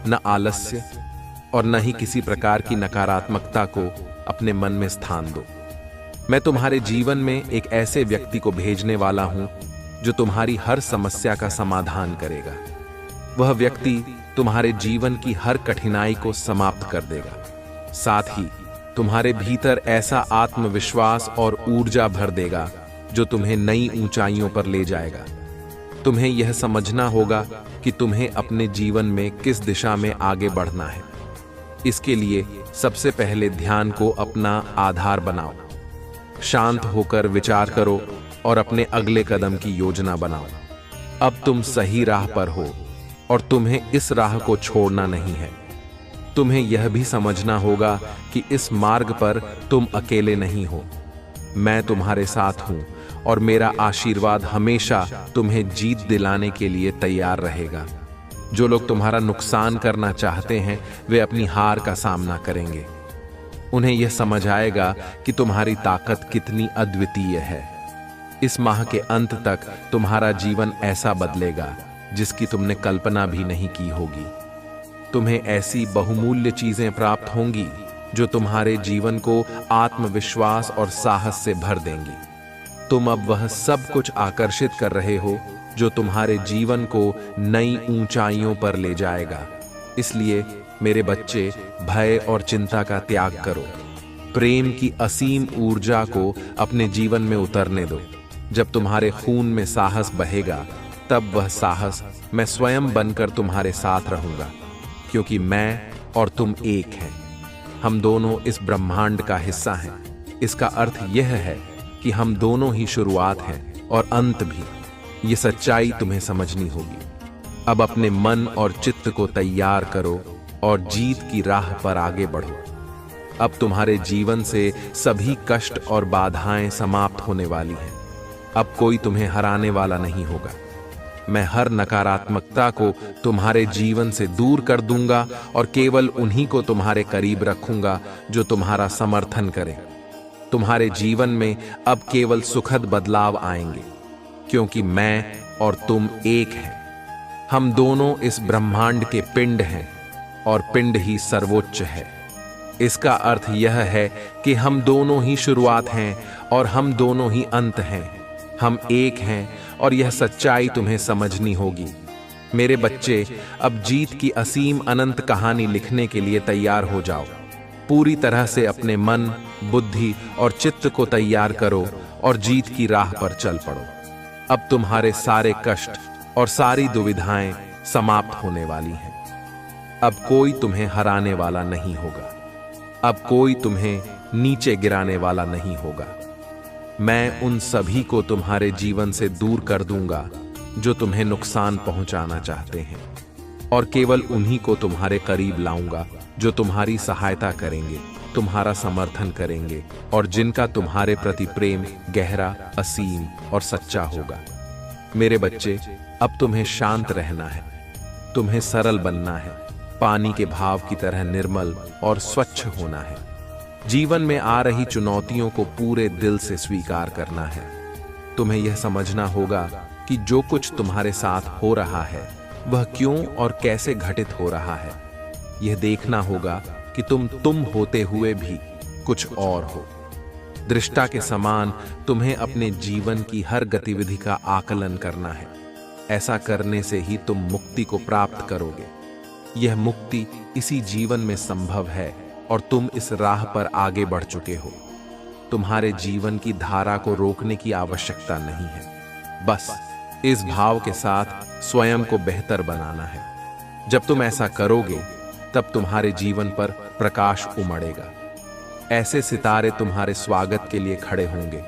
न आलस्य और न ही किसी प्रकार की नकारात्मकता को अपने मन में स्थान दो। मैं तुम्हारे जीवन में एक ऐसे व्यक्ति को भेजने वाला हूं जो तुम्हारी हर समस्या का समाधान करेगा। वह व्यक्ति तुम्हारे जीवन की हर कठिनाई को समाप्त कर देगा। साथ ही तुम्हारे भीतर ऐसा आत्मविश्वास और ऊर्जा भर देगा जो तुम्हें नई ऊंचाइयों पर ले जाएगा। तुम्हें यह समझना होगा कि तुम्हें अपने जीवन में किस दिशा में आगे बढ़ना है। इसके लिए सबसे पहले ध्यान को अपना आधार बनाओ। शांत होकर विचार करो और अपने अगले कदम की योजना बनाओ। अब तुम सही राह पर हो और तुम्हें इस राह को छोड़ना नहीं है। तुम्हें यह भी समझना होगा कि इस मार्ग पर तुम अकेले नहीं हो। मैं तुम्हारे साथ हूं और मेरा आशीर्वाद हमेशा तुम्हें जीत दिलाने के लिए तैयार रहेगा। जो लोग तुम्हारा नुकसान करना चाहते हैं वे अपनी हार का सामना करेंगे। उन्हें यह समझ आएगा कि तुम्हारी ताकत कितनी अद्वितीय है। इस माह के अंत तक तुम्हारा जीवन ऐसा बदलेगा जिसकी तुमने कल्पना भी नहीं की होगी। तुम्हें ऐसी बहुमूल्य चीजें प्राप्त होंगी जो तुम्हारे जीवन को आत्मविश्वास और साहस से भर देंगी। तुम अब वह सब कुछ आकर्षित कर रहे हो जो तुम्हारे जीवन को नई ऊंचाइयों पर ले जाएगा। इसलिए मेरे बच्चे, भय और चिंता का त्याग करो। प्रेम की असीम ऊर्जा को अपने जीवन में उतरने दो। जब तुम्हारे खून में साहस बहेगा तब वह साहस मैं स्वयं बनकर तुम्हारे साथ रहूंगा, क्योंकि मैं और तुम एक हैं। हम दोनों इस ब्रह्मांड का हिस्सा हैं। इसका अर्थ यह है कि हम दोनों ही शुरुआत हैं और अंत भी। ये सच्चाई तुम्हें समझनी होगी। अब अपने मन और चित्त को तैयार करो और जीत की राह पर आगे बढ़ो। अब तुम्हारे जीवन से सभी कष्ट और बाधाएं समाप्त होने वाली हैं। अब कोई तुम्हें हराने वाला नहीं होगा। मैं हर नकारात्मकता को तुम्हारे जीवन से दूर कर दूंगा और केवल उन्हीं को तुम्हारे करीब रखूंगा जो तुम्हारा समर्थन करें। तुम्हारे जीवन में अब केवल सुखद बदलाव आएंगे, क्योंकि मैं और तुम एक हैं। हम दोनों इस ब्रह्मांड के पिंड हैं और पिंड ही सर्वोच्च है। इसका अर्थ यह है कि हम दोनों ही शुरुआत हैं और हम दोनों ही अंत हैं। हम एक हैं और यह सच्चाई तुम्हें समझनी होगी। मेरे बच्चे, अब जीत की असीम अनंत कहानी लिखने के लिए तैयार हो जाओ। पूरी तरह से अपने मन, बुद्धि और चित्त को तैयार करो और जीत की राह पर चल पड़ो। अब तुम्हारे सारे कष्ट और सारी दुविधाएं समाप्त होने वाली हैं। अब कोई तुम्हें हराने वाला नहीं होगा। अब कोई तुम्हें नीचे गिराने वाला नहीं होगा। मैं उन सभी को तुम्हारे जीवन से दूर कर दूंगा जो तुम्हें नुकसान पहुंचाना चाहते हैं, और केवल उन्हीं को तुम्हारे करीब लाऊंगा जो तुम्हारी सहायता करेंगे, तुम्हारा समर्थन करेंगे और जिनका तुम्हारे प्रति प्रेम गहरा, असीम और सच्चा होगा। मेरे बच्चे, अब तुम्हें शांत रहना है। तुम्हें सरल बनना है। पानी के भाव की तरह निर्मल और स्वच्छ होना है। जीवन में आ रही चुनौतियों को पूरे दिल से स्वीकार करना है। तुम्हें यह समझना होगा कि जो कुछ तुम्हारे साथ हो रहा है वह क्यों और कैसे घटित हो रहा है। यह देखना होगा कि तुम होते हुए भी कुछ और हो। दृष्टा के समान तुम्हें अपने जीवन की हर गतिविधि का आकलन करना है। ऐसा करने से ही तुम मुक्ति को प्राप्त करोगे। यह मुक्ति इसी जीवन में संभव है और तुम इस राह पर आगे बढ़ चुके हो। तुम्हारे जीवन की धारा को रोकने की आवश्यकता नहीं है। बस इस भाव के साथ स्वयं को बेहतर बनाना है। जब तुम ऐसा करोगे तब तुम्हारे जीवन पर प्रकाश उमड़ेगा। ऐसे सितारे तुम्हारे स्वागत के लिए खड़े होंगे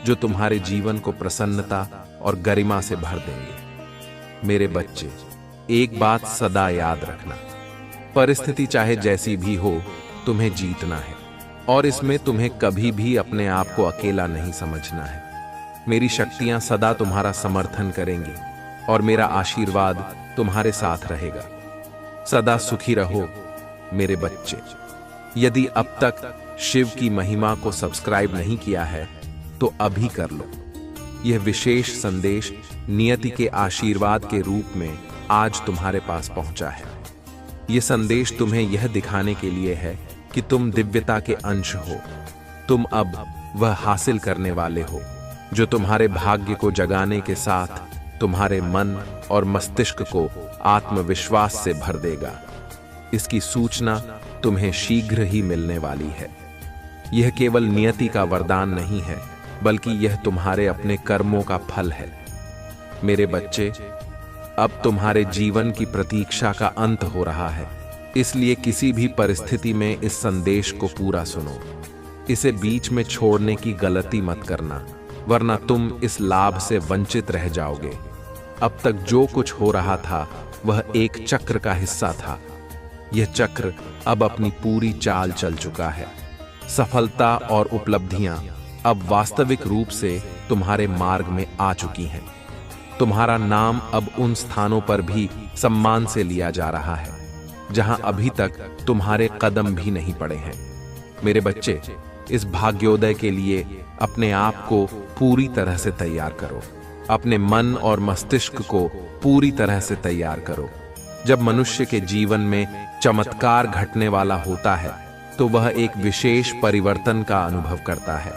जो तुम्हारे जीवन को प्रसन्नता और गरिमा से भर देंगे। मेरे बच्चे, एक बात सदा याद रखना, परिस्थिति चाहे जैसी भी हो, तुम्हें जीतना है और इसमें तुम्हें कभी भी अपने आप को अकेला नहीं समझना है। मेरी शक्तियां सदा तुम्हारा समर्थन करेंगी और मेरा आशीर्वाद तुम्हारे साथ रहेगा। सदा सुखी रहो मेरे बच्चे। यदि अब तक शिव की महिमा को सब्सक्राइब नहीं किया है तो अभी कर लो। यह विशेष संदेश नियति के आशीर्वाद के रूप में आज तुम्हारे पास पहुंचा है। यह संदेश तुम्हें यह दिखाने के लिए है कि तुम दिव्यता के अंश हो। तुम अब वह हासिल करने वाले हो जो तुम्हारे भाग्य को जगाने के साथ तुम्हारे मन और मस्तिष्क को आत्मविश्वास से भर देगा। इसकी सूचना तुम्हें शीघ्र ही मिलने वाली है। यह केवल नियति का वरदान नहीं है, बल्कि यह तुम्हारे अपने कर्मों का फल है। मेरे बच्चे, अब तुम्हारे जीवन की प्रतीक्षा का अंत हो रहा है, इसलिए किसी भी परिस्थिति में इस संदेश को पूरा सुनो। इसे बीच में छोड़ने की गलती मत करना, वरना तुम इस लाभ से वंचित रह जाओगे। अब तक जो कुछ हो रहा था वह एक चक्र का हिस्सा था। यह चक्र अब अपनी पूरी चाल चल चुका है। सफलता और उपलब्धियां अब वास्तविक रूप से तुम्हारे मार्ग में आ चुकी हैं। तुम्हारा नाम अब उन स्थानों पर भी सम्मान से लिया जा रहा है जहां अभी तक तुम्हारे कदम भी नहीं पड़े हैं। मेरे बच्चे, इस भाग्योदय के लिए अपने आप को पूरी तरह से तैयार करो। अपने मन और मस्तिष्क को पूरी तरह से तैयार करो। जब मनुष्य के जीवन में चमत्कार घटने वाला होता है तो वह एक विशेष परिवर्तन का अनुभव करता है।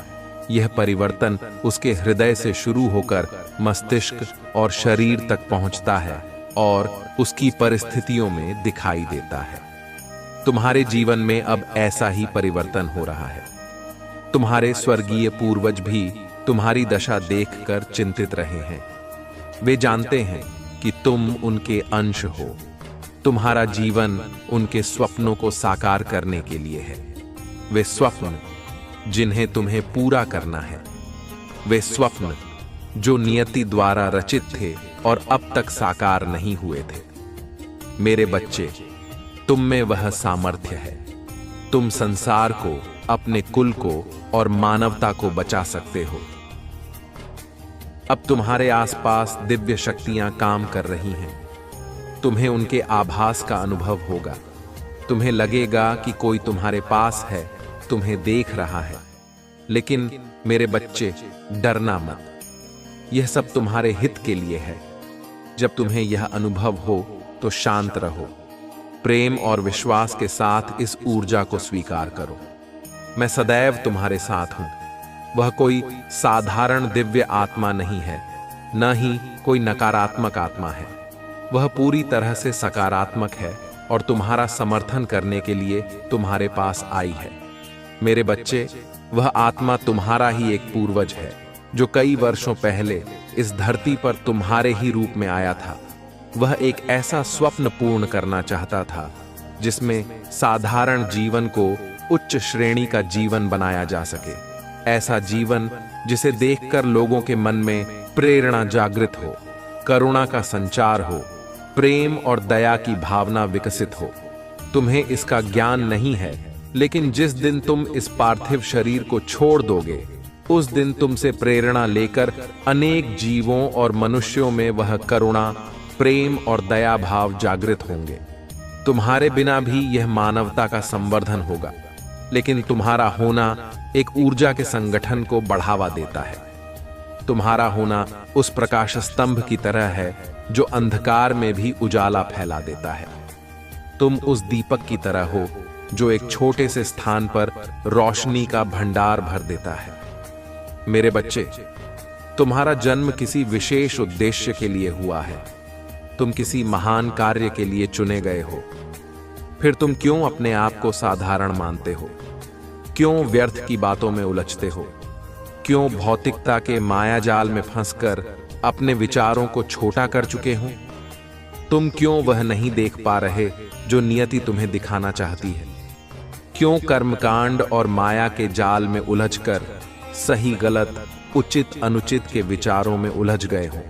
यह परिवर्तन उसके हृदय से शुरू होकर मस्तिष्क और शरीर तक पहुंचता है और उसकी परिस्थितियों में दिखाई देता है। तुम्हारे जीवन में अब ऐसा ही परिवर्तन हो रहा है। तुम्हारे स्वर्गीय पूर्वज भी तुम्हारी दशा देखकर चिंतित रहे हैं। वे जानते हैं कि तुम उनके अंश हो। तुम्हारा जीवन उनके स्वप्नों को साकार करने के लिए है। वे स्वप्न जिन्हें तुम्हें पूरा करना है, वे स्वप्न जो नियति द्वारा रचित थे और अब तक साकार नहीं हुए थे। मेरे बच्चे, तुम में वह सामर्थ्य है। तुम संसार को, अपने कुल को और मानवता को बचा सकते हो। अब तुम्हारे आसपास दिव्य शक्तियां काम कर रही हैं। तुम्हें उनके आभास का अनुभव होगा। तुम्हें लगेगा कि कोई तुम्हारे पास है, तुम्हें देख रहा है। लेकिन मेरे बच्चे, डरना मत। यह सब तुम्हारे हित के लिए है। जब तुम्हें यह अनुभव हो तो शांत रहो। प्रेम और विश्वास के साथ इस ऊर्जा को स्वीकार करो। मैं सदैव तुम्हारे साथ हूं। वह कोई साधारण दिव्य आत्मा नहीं है, न ही कोई नकारात्मक आत्मा है। वह पूरी तरह से सकारात्मक है और तुम्हारा समर्थन करने के लिए तुम्हारे पास आई है। मेरे बच्चे, वह आत्मा तुम्हारा ही एक पूर्वज है जो कई वर्षों पहले इस धरती पर तुम्हारे ही रूप में आया था। वह एक ऐसा स्वप्न पूर्ण करना चाहता था जिसमें साधारण जीवन को उच्च श्रेणी का जीवन बनाया जा सके। ऐसा जीवन जिसे देखकर लोगों के मन में प्रेरणा जागृत हो, करुणा का संचार हो, प्रेम और दया की भावना विकसित हो। तुम्हें इसका ज्ञान नहीं है, लेकिन जिस दिन तुम इस पार्थिव शरीर को छोड़ दोगे, उस दिन तुमसे प्रेरणा लेकर अनेक जीवों और मनुष्यों में वह करुणा, प्रेम और दया भाव जागृत होंगे। तुम्हारे बिना भी यह मानवता का संवर्धन होगा, लेकिन तुम्हारा होना एक ऊर्जा के संगठन को बढ़ावा देता है। तुम्हारा होना उस प्रकाश स्तंभ की तरह है जो अंधकार में भी उजाला फैला देता है। तुम उस दीपक की तरह हो जो एक छोटे से स्थान पर रोशनी का भंडार भर देता है। मेरे बच्चे, तुम्हारा जन्म किसी विशेष उद्देश्य के लिए हुआ है। तुम किसी महान कार्य के लिए चुने गए हो। फिर तुम क्यों अपने आप को साधारण मानते हो? क्यों व्यर्थ की बातों में उलझते हो? क्यों भौतिकता के मायाजाल में फंसकर अपने विचारों को छोटा कर चुके हो? तुम क्यों वह नहीं देख पा रहे जो नियति तुम्हें दिखाना चाहती है? क्यों कर्मकांड और माया के जाल में उलझकर सही गलत, उचित अनुचित के विचारों में उलझ गए हो?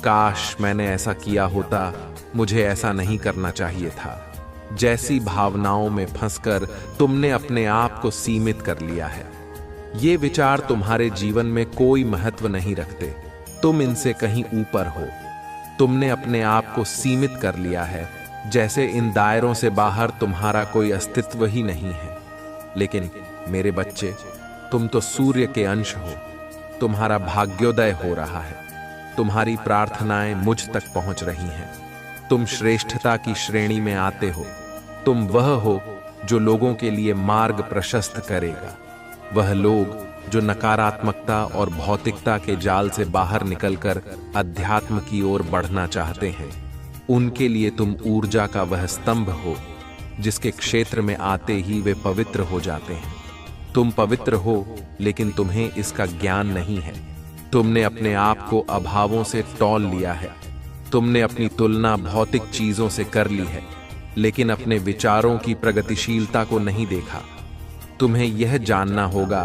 काश मैंने ऐसा किया होता, मुझे ऐसा नहीं करना चाहिए था, जैसी भावनाओं में फंसकर तुमने अपने आप को सीमित कर लिया है। ये विचार तुम्हारे जीवन में कोई महत्व नहीं रखते, तुम इनसे कहीं ऊपर हो। तुमने अपने आप को सीमित कर लिया है, जैसे इन दायरों से बाहर तुम्हारा कोई अस्तित्व ही नहीं है। लेकिन मेरे बच्चे, तुम तो सूर्य के अंश हो, तुम्हारा भाग्योदय हो रहा है, तुम्हारी प्रार्थनाएं मुझ तक पहुंच रही हैं, तुम श्रेष्ठता की श्रेणी में आते हो। तुम वह हो जो लोगों के लिए मार्ग प्रशस्त करेगा, वह लोग जो नकारात्मकता और भौतिकता के जाल से बाहर निकलकर अध्यात्म की ओर बढ़ना चाहते हैं। उनके लिए तुम ऊर्जा का वह स्तंभ हो जिसके क्षेत्र में आते ही वे पवित्र हो जाते हैं। तुम पवित्र हो, लेकिन तुम्हें इसका ज्ञान नहीं है। तुमने अपने आप को अभावों से तौल लिया है, तुमने अपनी तुलना भौतिक चीजों से कर ली है, लेकिन अपने विचारों की प्रगतिशीलता को नहीं देखा। तुम्हें यह जानना होगा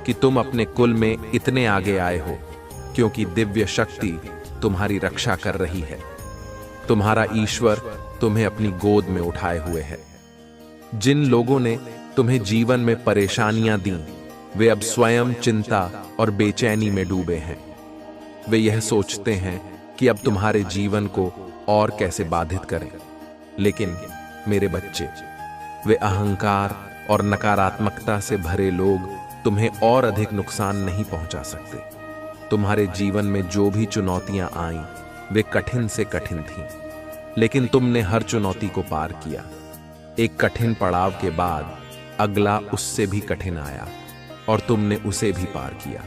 कि तुम अपने कुल में इतने आगे आए हो क्योंकि दिव्य शक्ति तुम्हारी रक्षा कर रही है। तुम्हारा ईश्वर तुम्हें अपनी गोद में उठाए हुए है। जिन लोगों ने तुम्हें जीवन में परेशानियां दी, वे अब स्वयं चिंता और बेचैनी में डूबे हैं। वे यह सोचते हैं कि अब तुम्हारे जीवन को और कैसे बाधित करें। लेकिन मेरे बच्चे, वे अहंकार और नकारात्मकता से भरे लोग तुम्हें और अधिक नुकसान नहीं पहुंचा सकते। तुम्हारे जीवन में जो भी चुनौतियां आईं, वे कठिन से कठिन थीं, लेकिन तुमने हर चुनौती को पार किया। एक कठिन पड़ाव के बाद अगला उससे भी कठिन आया और तुमने उसे भी पार किया।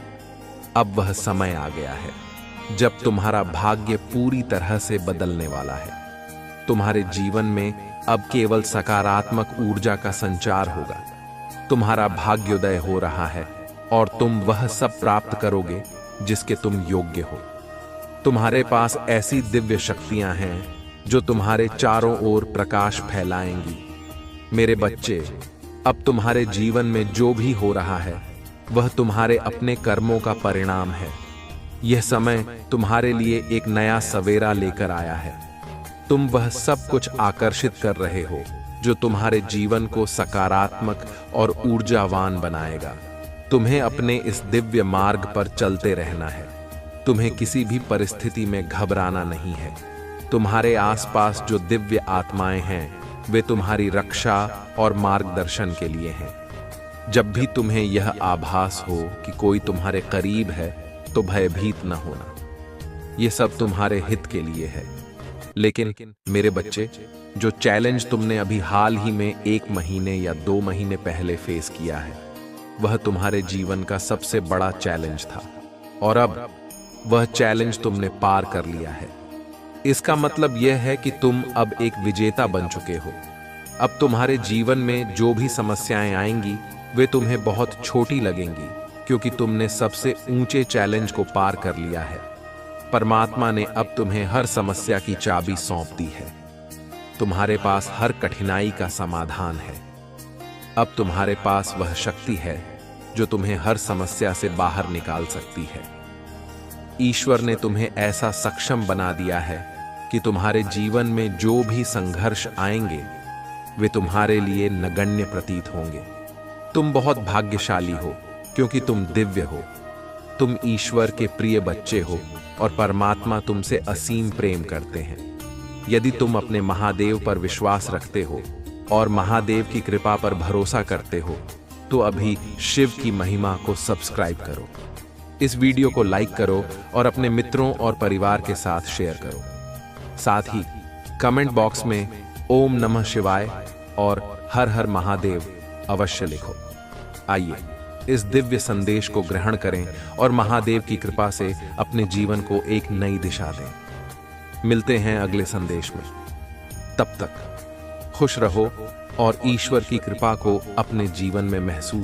अब वह समय आ गया है जब तुम्हारा भाग्य पूरी तरह से बदलने वाला है। तुम्हारे जीवन में अब केवल सकारात्मक ऊर्जा का संचार होगा। तुम्हारा भाग्योदय हो रहा है और तुम वह सब प्राप्त करोगे जिसके तुम योग्य हो। तुम्हारे पास ऐसी दिव्य शक्तियां हैं जो तुम्हारे चारों ओर प्रकाश फैलाएंगी। मेरे बच्चे, अब तुम्हारे जीवन में जो भी हो रहा है वह तुम्हारे अपने कर्मों का परिणाम है। यह समय तुम्हारे लिए एक नया सवेरा लेकर आया है। तुम वह सब कुछ आकर्षित कर रहे हो जो तुम्हारे जीवन को सकारात्मक और ऊर्जावान बनाएगा। तुम्हें अपने इस दिव्य मार्ग पर चलते रहना है। तुम्हें किसी भी परिस्थिति में घबराना नहीं है। तुम्हारे आसपास जो दिव्य आत्माएं हैं, वे तुम्हारी रक्षा और मार्गदर्शन के लिए हैं। जब भी तुम्हें यह आभास हो कि कोई तुम्हारे करीब है, तो भयभीत न होना। यह सब तुम्हारे हित के लिए है। लेकिन मेरे बच्चे, जो चैलेंज तुमने अभी हाल ही में 1 महीने या 2 महीने पहले फेस किया है, वह तुम्हारे जीवन का सबसे बड़ा चैलेंज था और अब वह चैलेंज तुमने पार कर लिया है। इसका मतलब यह है कि तुम अब एक विजेता बन चुके हो। अब तुम्हारे जीवन में जो भी समस्याएं आएंगी, वे तुम्हें बहुत छोटी लगेंगी क्योंकि तुमने सबसे ऊंचे चैलेंज को पार कर लिया है। परमात्मा ने अब तुम्हें हर समस्या की चाबी सौंप दी है। तुम्हारे पास हर कठिनाई का समाधान है। अब तुम्हारे पास वह शक्ति है जो तुम्हें हर समस्या से बाहर निकाल सकती है। ईश्वर ने तुम्हें ऐसा सक्षम बना दिया है कि तुम्हारे जीवन में जो भी संघर्ष आएंगे, वे तुम्हारे लिए नगण्य प्रतीत होंगे। तुम बहुत भाग्यशाली हो क्योंकि तुम दिव्य हो। तुम ईश्वर के प्रिय बच्चे हो और परमात्मा तुमसे असीम प्रेम करते हैं। यदि तुम अपने महादेव पर विश्वास रखते हो और महादेव की कृपा पर भरोसा करते हो, तो अभी शिव की महिमा को सब्सक्राइब करो। इस वीडियो को लाइक करो और अपने मित्रों और परिवार के साथ शेयर करो। साथ ही कमेंट बॉक्स में ओम नमः शिवाय और हर हर महादेव अवश्य लिखो। आइए इस दिव्य संदेश को ग्रहण करें और महादेव की कृपा से अपने जीवन को एक नई दिशा दें। मिलते हैं अगले संदेश में। तब तक खुश रहो और ईश्वर की कृपा को अपने जीवन में महसूस